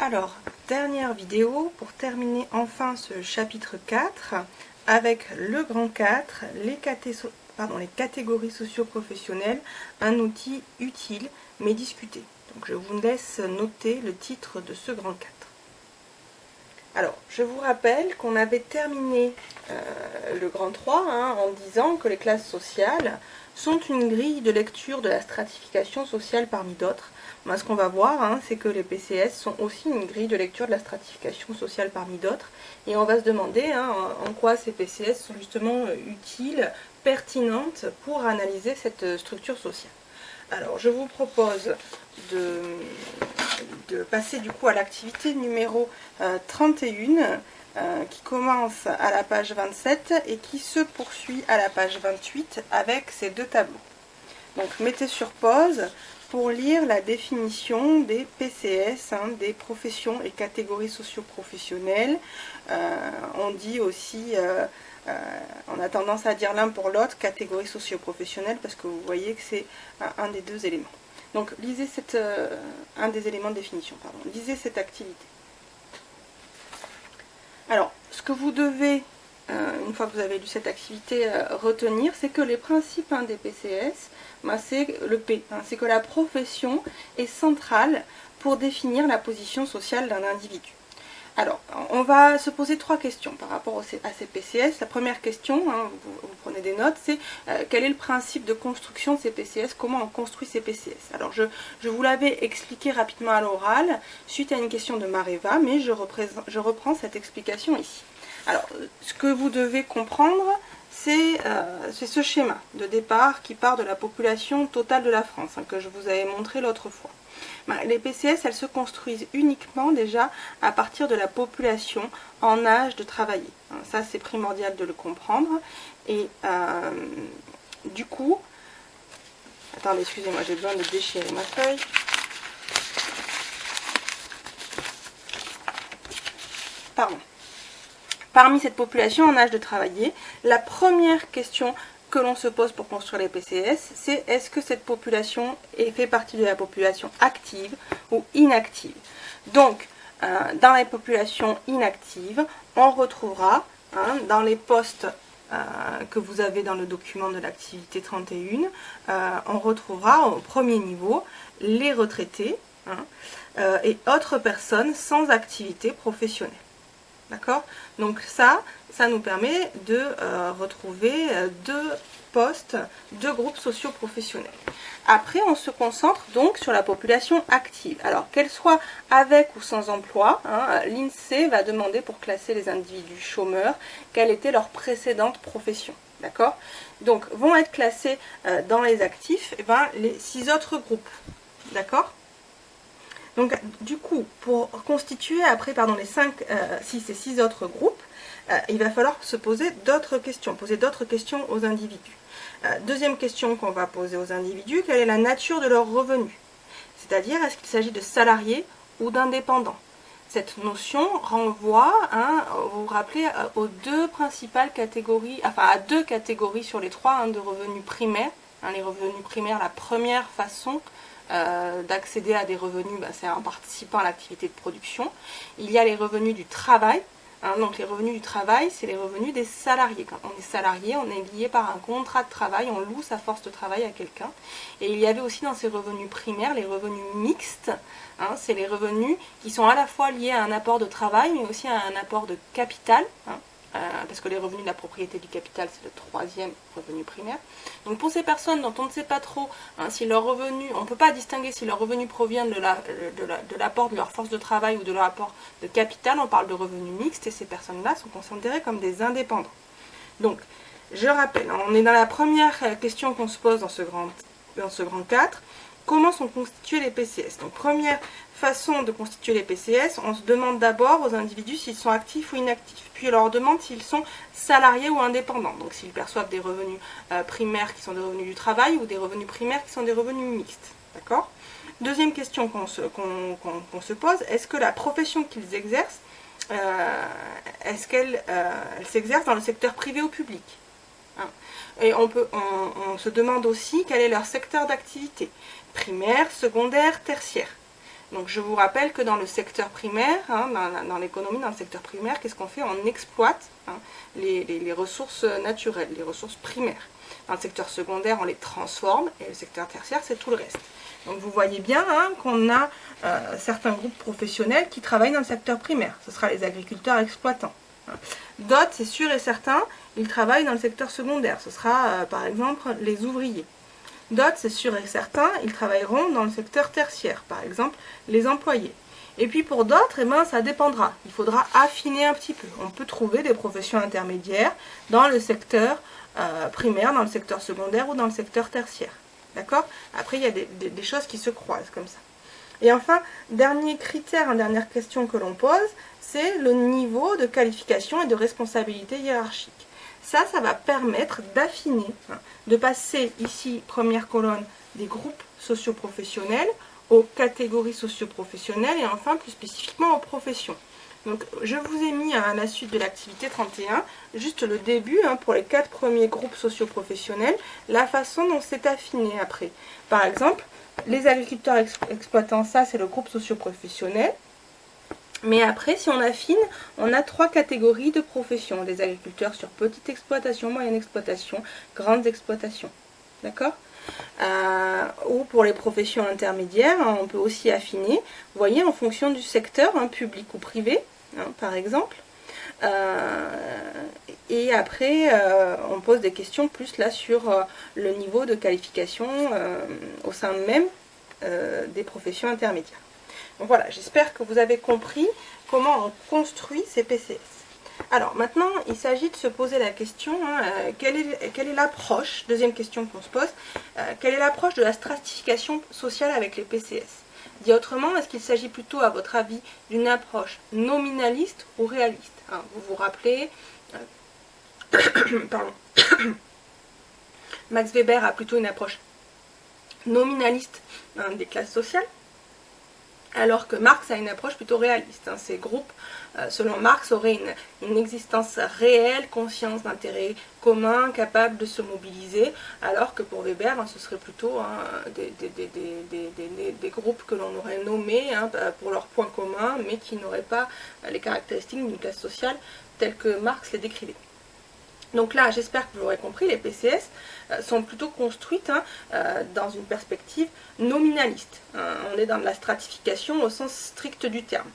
Alors, dernière vidéo pour terminer enfin ce chapitre 4 avec le grand 4, les catégories socio-professionnelles, un outil utile mais discuté. Donc je vous laisse noter le titre de ce grand 4. Alors, je vous rappelle qu'on avait terminé le grand 3 en disant que les classes sociales sont une grille de lecture de la stratification sociale parmi d'autres. Ce qu'on va voir, c'est que les PCS sont aussi une grille de lecture de la stratification sociale parmi d'autres. Et on va se demander en quoi ces PCS sont justement utiles, pertinentes pour analyser cette structure sociale. Alors, je vous propose de passer du coup à l'activité numéro 31 qui commence à la page 27 et qui se poursuit à la page 28 avec ces deux tableaux. Donc, mettez sur pause pour lire la définition des PCS, des professions et catégories socio-professionnelles. On dit aussi, on a tendance à dire l'un pour l'autre, catégorie socio-professionnelle, parce que vous voyez que c'est un des deux éléments. Donc, lisez un des éléments de définition, pardon. Lisez cette activité. Alors, ce que vous devez, une fois que vous avez lu cette activité, retenir, c'est que les principes des PCS, c'est le P, c'est que la profession est centrale pour définir la position sociale d'un individu. Alors, on va se poser trois questions par rapport à ces PCS. La première question, vous prenez des notes, c'est quel est le principe de construction de ces PCS, comment on construit ces PCS. Alors, je vous l'avais expliqué rapidement à l'oral, suite à une question de Mareva, mais je reprends cette explication ici. Alors, ce que vous devez comprendre, c'est ce schéma de départ qui part de la population totale de la France, que je vous avais montré l'autre fois. Les PCS, elles se construisent uniquement déjà à partir de la population en âge de travailler. Ça, c'est primordial de le comprendre. Et du coup, attendez, excusez-moi, j'ai besoin de déchirer ma feuille. Pardon. Parmi cette population en âge de travailler, la première question que l'on se pose pour construire les PCS, c'est est-ce que cette population fait partie de la population active ou inactive. Donc, dans les populations inactives, on retrouvera dans les postes que vous avez dans le document de l'activité 31, on retrouvera au premier niveau les retraités et autres personnes sans activité professionnelle. D'accord? Donc ça nous permet de retrouver deux postes, deux groupes socio-professionnels. Après, on se concentre donc sur la population active. Alors, qu'elle soit avec ou sans emploi, l'INSEE va demander pour classer les individus chômeurs quelle était leur précédente profession. D'accord? Donc, vont être classés dans les actifs les 6 autres groupes. D'accord? Donc, du coup, pour constituer après les 6 autres groupes, il va falloir se poser d'autres questions, aux individus. Deuxième question qu'on va poser aux individus, quelle est la nature de leurs revenus? C'est-à-dire, est-ce qu'il s'agit de salariés ou d'indépendants? Cette notion renvoie, vous vous rappelez, aux deux principales catégories, à deux catégories sur les trois de revenus primaires. Les revenus primaires, la première façon d'accéder à des revenus, c'est en participant à l'activité de production. Il y a les revenus du travail. Donc les revenus du travail, c'est les revenus des salariés. Quand on est salarié, on est lié par un contrat de travail, on loue sa force de travail à quelqu'un. Et il y avait aussi dans ces revenus primaires les revenus mixtes. C'est les revenus qui sont à la fois liés à un apport de travail, mais aussi à un apport de capital. Parce que les revenus de la propriété du capital, c'est le troisième revenu primaire. Donc pour ces personnes dont on ne sait pas trop si leur revenu, on ne peut pas distinguer si leur revenu provient de l'apport de leur force de travail ou de leur apport de capital, on parle de revenus mixtes et ces personnes-là sont considérées comme des indépendants. Donc, je rappelle, on est dans la première question qu'on se pose dans ce grand 4. Comment sont constitués les PCS? Donc, première façon de constituer les PCS, on se demande d'abord aux individus s'ils sont actifs ou inactifs. Puis on leur demande s'ils sont salariés ou indépendants. Donc s'ils perçoivent des revenus primaires qui sont des revenus du travail ou des revenus primaires qui sont des revenus mixtes. D'accord? Deuxième question qu'on se pose, est-ce que la profession qu'ils exercent, est-ce qu'elle s'exerce dans le secteur privé ou public? Et on se demande aussi quel est leur secteur d'activité, primaire, secondaire, tertiaire. Donc je vous rappelle que dans le secteur primaire, dans l'économie, dans le secteur primaire, qu'est-ce qu'on fait? On exploite les ressources naturelles, les ressources primaires. Dans le secteur secondaire, on les transforme, et le secteur tertiaire, c'est tout le reste. Donc vous voyez bien qu'on a certains groupes professionnels qui travaillent dans le secteur primaire. Ce sera les agriculteurs exploitants. D'autres, c'est sûr et certain, ils travaillent dans le secteur secondaire. Ce sera par exemple les ouvriers. D'autres, c'est sûr et certain, ils travailleront dans le secteur tertiaire, par exemple les employés. Et puis pour d'autres, ça dépendra. Il faudra affiner un petit peu. On peut trouver des professions intermédiaires dans le secteur primaire, dans le secteur secondaire ou dans le secteur tertiaire. D'accord? Après, il y a des choses qui se croisent comme ça. Et enfin, dernier critère, dernière question que l'on pose, c'est le niveau de qualification et de responsabilité hiérarchique. Ça va permettre d'affiner, de passer ici, première colonne, des groupes socioprofessionnels aux catégories socioprofessionnelles et enfin plus spécifiquement aux professions. Donc je vous ai mis à la suite de l'activité 31, juste le début pour les 4 premiers groupes socioprofessionnels, la façon dont c'est affiné après. Par exemple, les agriculteurs exploitants, ça c'est le groupe socioprofessionnel. Mais après, si on affine, on a 3 catégories de professions. Les agriculteurs sur petite exploitation, moyenne exploitation, grandes exploitations. D'accord? Ou pour les professions intermédiaires, on peut aussi affiner, vous voyez, en fonction du secteur, public ou privé, par exemple. Et après, on pose des questions plus là sur le niveau de qualification au sein même des professions intermédiaires. Donc voilà, j'espère que vous avez compris comment on construit ces PCS. Alors maintenant, il s'agit de se poser la question, quelle est l'approche, deuxième question qu'on se pose, quelle est l'approche de la stratification sociale avec les PCS? Dit autrement, est-ce qu'il s'agit plutôt, à votre avis, d'une approche nominaliste ou réaliste? Vous vous rappelez, pardon, Max Weber a plutôt une approche nominaliste des classes sociales, alors que Marx a une approche plutôt réaliste. Ces groupes, selon Marx, auraient une existence réelle, conscience d'intérêt commun, capable de se mobiliser, alors que pour Weber, ce serait plutôt des groupes que l'on aurait nommés pour leurs points communs, mais qui n'auraient pas les caractéristiques d'une classe sociale telles que Marx les décrivait. Donc là, j'espère que vous l'aurez compris, les PCS sont plutôt construites dans une perspective nominaliste. On est dans de la stratification au sens strict du terme.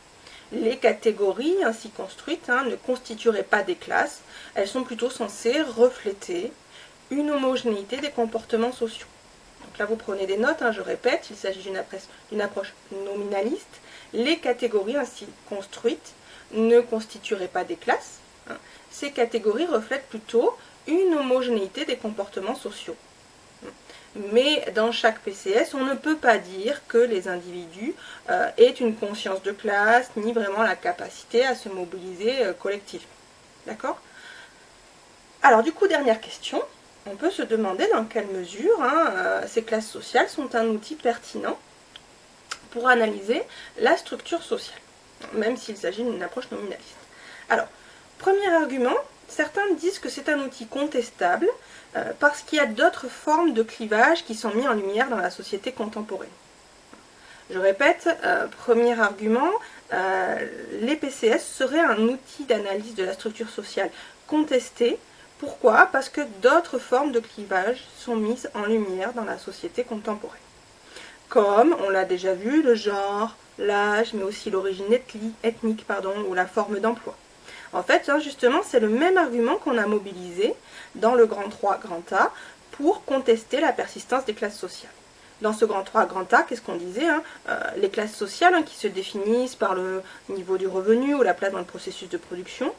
Les catégories ainsi construites ne constitueraient pas des classes, elles sont plutôt censées refléter une homogénéité des comportements sociaux. Donc là, vous prenez des notes, je répète, il s'agit d'une approche nominaliste. Les catégories ainsi construites ne constitueraient pas des classes. Ces catégories reflètent plutôt une homogénéité des comportements sociaux. Mais dans chaque PCS, on ne peut pas dire que les individus aient une conscience de classe, ni vraiment la capacité à se mobiliser collectivement. D'accord? Alors du coup, dernière question, on peut se demander dans quelle mesure ces classes sociales sont un outil pertinent pour analyser la structure sociale, même s'il s'agit d'une approche nominaliste. Alors, premier argument, certains disent que c'est un outil contestable parce qu'il y a d'autres formes de clivage qui sont mis en lumière dans la société contemporaine. Je répète, premier argument, les PCS seraient un outil d'analyse de la structure sociale contesté. Pourquoi? Parce que d'autres formes de clivage sont mises en lumière dans la société contemporaine. Comme, on l'a déjà vu, le genre, l'âge, mais aussi l'origine ethnique, ou la forme d'emploi. En fait, justement, c'est le même argument qu'on a mobilisé dans le grand 3, grand A, pour contester la persistance des classes sociales. Dans ce grand 3, grand A, qu'est-ce qu'on disait les classes sociales qui se définissent par le niveau du revenu ou la place dans le processus de production,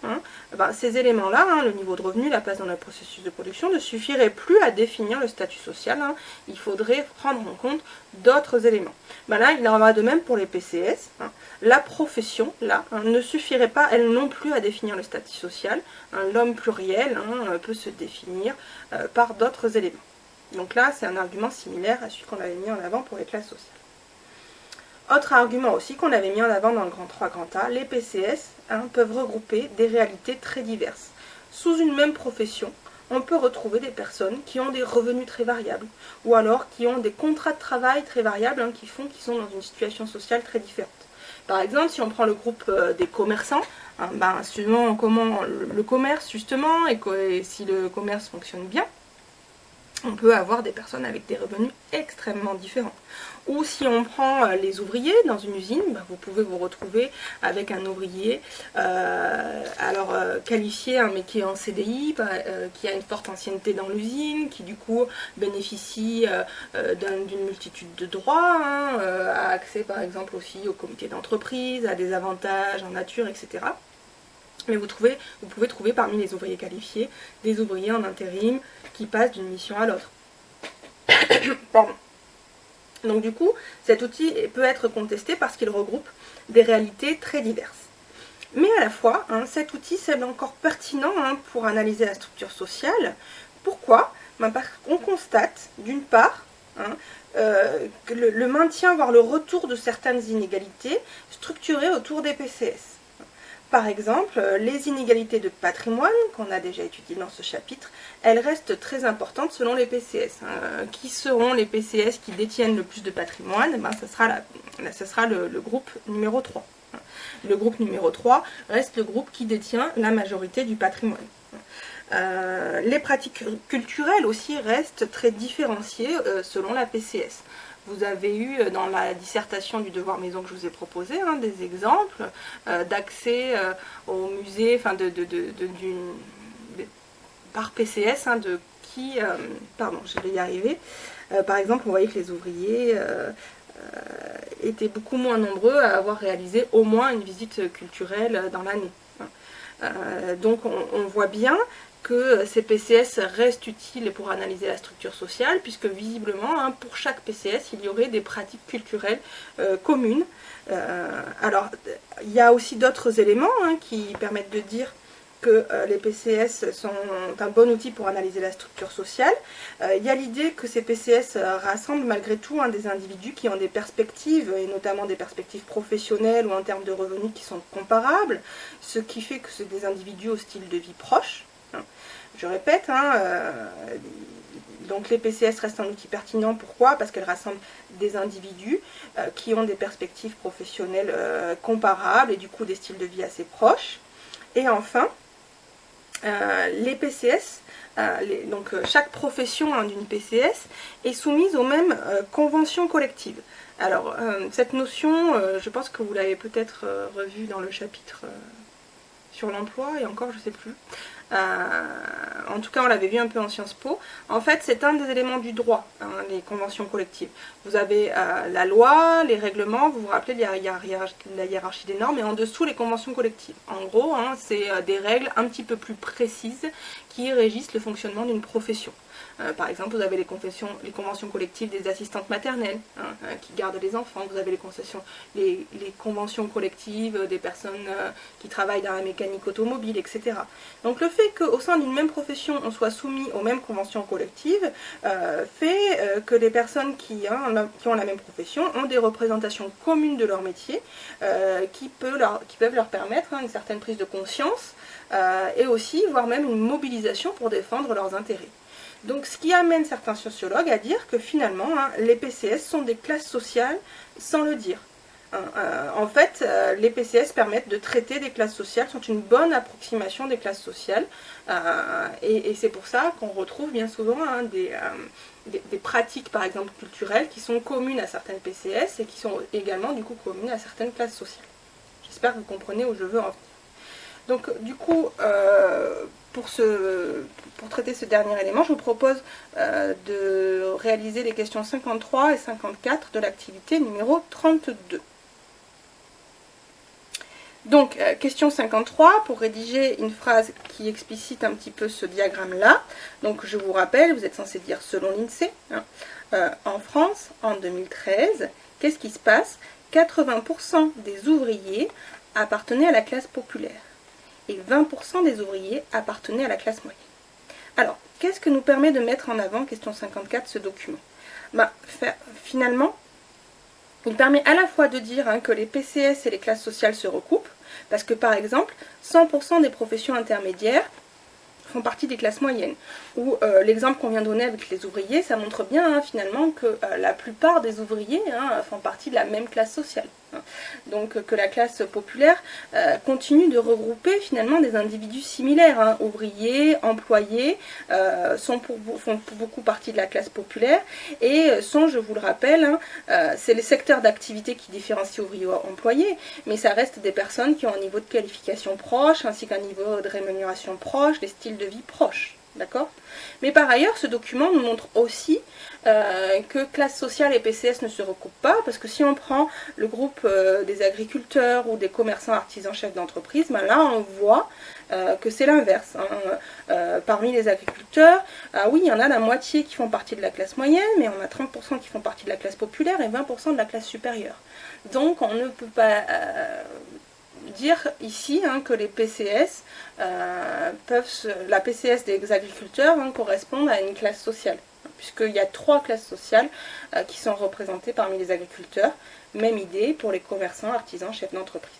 ces éléments-là, le niveau de revenu, la place dans le processus de production, ne suffiraient plus à définir le statut social. Il faudrait prendre en compte d'autres éléments. Là, il en va de même pour les PCS. La profession, là, ne suffirait pas, elle non plus, à définir le statut social. L'homme pluriel peut se définir par d'autres éléments. Donc là, c'est un argument similaire à celui qu'on avait mis en avant pour les classes sociales. Autre argument aussi qu'on avait mis en avant dans le grand 3, grand A, les PCS peuvent regrouper des réalités très diverses. Sous une même profession, on peut retrouver des personnes qui ont des revenus très variables, ou alors qui ont des contrats de travail très variables, hein, qui font qu'ils sont dans une situation sociale très différente. Par exemple, si on prend le groupe des commerçants, hein, suivant comment le commerce justement, et si le commerce fonctionne bien, on peut avoir des personnes avec des revenus extrêmement différents. Ou si on prend les ouvriers dans une usine, vous pouvez vous retrouver avec un ouvrier qualifié, hein, mais qui est en CDI, qui a une forte ancienneté dans l'usine, qui du coup bénéficie d'une multitude de droits, hein, a accès par exemple aussi au comité d'entreprise, à des avantages en nature, etc. Mais vous pouvez trouver parmi les ouvriers qualifiés des ouvriers en intérim qui passent d'une mission à l'autre. Pardon. Donc du coup, cet outil peut être contesté parce qu'il regroupe des réalités très diverses. Mais à la fois, hein, cet outil semble encore pertinent, hein, pour analyser la structure sociale. Pourquoi? Parce qu'on constate, d'une part, hein, que le maintien, voire le retour de certaines inégalités structurées autour des PCS. Par exemple, les inégalités de patrimoine, qu'on a déjà étudiées dans ce chapitre, elles restent très importantes selon les PCS. Qui seront les PCS qui détiennent le plus de patrimoine? Ce sera le groupe numéro 3. Le groupe numéro 3 reste le groupe qui détient la majorité du patrimoine. Les pratiques culturelles aussi restent très différenciées selon la PCS. Vous avez eu dans la dissertation du devoir maison que je vous ai proposé, hein, des exemples d'accès au musée, enfin par PCS, hein, de qui, pardon, je vais y arriver. Par exemple, on voyait que les ouvriers étaient beaucoup moins nombreux à avoir réalisé au moins une visite culturelle dans l'année. Donc on voit bien que ces PCS restent utiles pour analyser la structure sociale, puisque visiblement, hein, pour chaque PCS, il y aurait des pratiques culturelles communes. Alors, il y a aussi d'autres éléments, hein, qui permettent de dire que les PCS sont un bon outil pour analyser la structure sociale. Il y a l'idée que ces PCS rassemblent malgré tout, hein, des individus qui ont des perspectives, et notamment des perspectives professionnelles ou en termes de revenus qui sont comparables, ce qui fait que c'est des individus au style de vie proche. Je répète, hein, donc les PCS restent un outil pertinent. Pourquoi? Parce qu'elles rassemblent des individus qui ont des perspectives professionnelles comparables et du coup des styles de vie assez proches. Et enfin, les PCS, donc chaque profession, hein, d'une PCS est soumise aux mêmes conventions collectives. Alors, cette notion, je pense que vous l'avez peut-être revue dans le chapitre sur l'emploi, et encore, je ne sais plus. En tout cas, on l'avait vu un peu en Sciences Po. En fait, c'est un des éléments du droit, hein, les conventions collectives. Vous avez la loi, les règlements, vous vous rappelez la hiérarchie des normes, et en dessous, les conventions collectives. En gros, hein, c'est des règles un petit peu plus précises qui régissent le fonctionnement d'une profession. Par exemple, vous avez les conventions collectives des assistantes maternelles, hein, qui gardent les enfants. Vous avez les conventions collectives des personnes qui travaillent dans la mécanique automobile, etc. Donc le fait qu'au sein d'une même profession, on soit soumis aux mêmes conventions collectives fait que les personnes qui ont la même profession ont des représentations communes de leur métier qui peuvent leur permettre, hein, une certaine prise de conscience et aussi, voire même une mobilisation pour défendre leurs intérêts. Donc ce qui amène certains sociologues à dire que finalement, hein, les PCS sont des classes sociales sans le dire. En fait, les PCS permettent de traiter des classes sociales, sont une bonne approximation des classes sociales, et c'est pour ça qu'on retrouve bien souvent, hein, des pratiques par exemple culturelles qui sont communes à certaines PCS et qui sont également du coup communes à certaines classes sociales. J'espère que vous comprenez où je veux en venir. Donc du coup, pour traiter ce dernier élément, je vous propose de réaliser les questions 53 et 54 de l'activité numéro 32. Donc, question 53, pour rédiger une phrase qui explicite un petit peu ce diagramme-là. Donc, je vous rappelle, vous êtes censé dire selon l'INSEE, hein, en France, en 2013, qu'est-ce qui se passe? 80% des ouvriers appartenaient à la classe populaire et 20% des ouvriers appartenaient à la classe moyenne. Alors, qu'est-ce que nous permet de mettre en avant, question 54, ce document? Finalement, il permet à la fois de dire, hein, que les PCS et les classes sociales se recoupent, parce que par exemple, 100% des professions intermédiaires font partie des classes moyennes. Ou l'exemple qu'on vient de donner avec les ouvriers, ça montre bien hein, finalement que la plupart des ouvriers hein, font partie de la même classe sociale. Donc que la classe populaire continue de regrouper finalement des individus similaires, hein, ouvriers, employés, font pour beaucoup partie de la classe populaire et sont, je vous le rappelle, hein, c'est les secteurs d'activité qui différencient ouvriers ou employés, mais ça reste des personnes qui ont un niveau de qualification proche, ainsi qu'un niveau de rémunération proche, des styles de vie proches. D'accord ? Mais par ailleurs, ce document nous montre aussi que classe sociale et PCS ne se recoupent pas, parce que si on prend le groupe des agriculteurs ou des commerçants, artisans, chefs d'entreprise, ben là on voit que c'est l'inverse. Hein. Parmi les agriculteurs, oui, il y en a la moitié qui font partie de la classe moyenne, mais on a 30% qui font partie de la classe populaire et 20% de la classe supérieure. Donc on ne peut pas dire ici hein, que les PCS la PCS des agriculteurs hein, correspond à une classe sociale, puisqu'il y a 3 classes sociales qui sont représentées parmi les agriculteurs. Même idée pour les commerçants, artisans, chefs d'entreprise.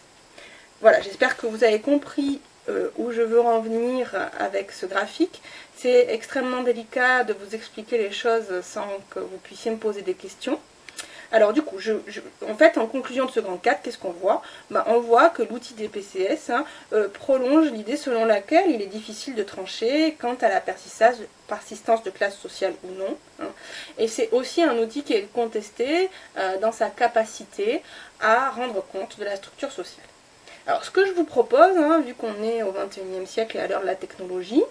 Voilà, j'espère que vous avez compris où je veux en venir avec ce graphique. C'est extrêmement délicat de vous expliquer les choses sans que vous puissiez me poser des questions. Alors du coup, en fait, en conclusion de ce grand 4, qu'est-ce qu'on voit? On voit que l'outil des PCS hein, prolonge l'idée selon laquelle il est difficile de trancher quant à la persistance de classe sociale ou non. Hein. Et c'est aussi un outil qui est contesté dans sa capacité à rendre compte de la structure sociale. Alors ce que je vous propose, hein, vu qu'on est au XXIe siècle et à l'heure de la technologie,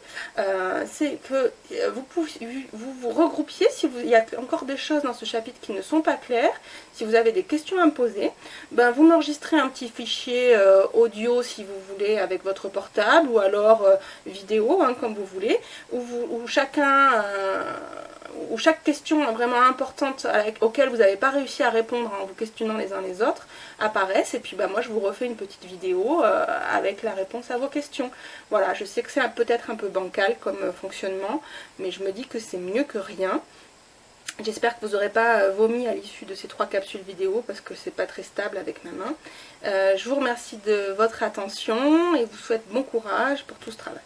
c'est que vous regroupiez, il y a encore des choses dans ce chapitre qui ne sont pas claires, si vous avez des questions à me poser, vous m'enregistrez un petit fichier audio si vous voulez avec votre portable, ou alors vidéo, hein, comme vous voulez, où chaque question vraiment importante auquel vous n'avez pas réussi à répondre en vous questionnant les uns les autres apparaissent, et puis moi je vous refais une petite vidéo avec la réponse à vos questions. Voilà, je sais que c'est peut-être un peu bancal comme fonctionnement, mais je me dis que c'est mieux que rien. J'espère que vous n'aurez pas vomi à l'issue de ces 3 capsules vidéo parce que c'est pas très stable avec ma main. Je vous remercie de votre attention et vous souhaite bon courage pour tout ce travail.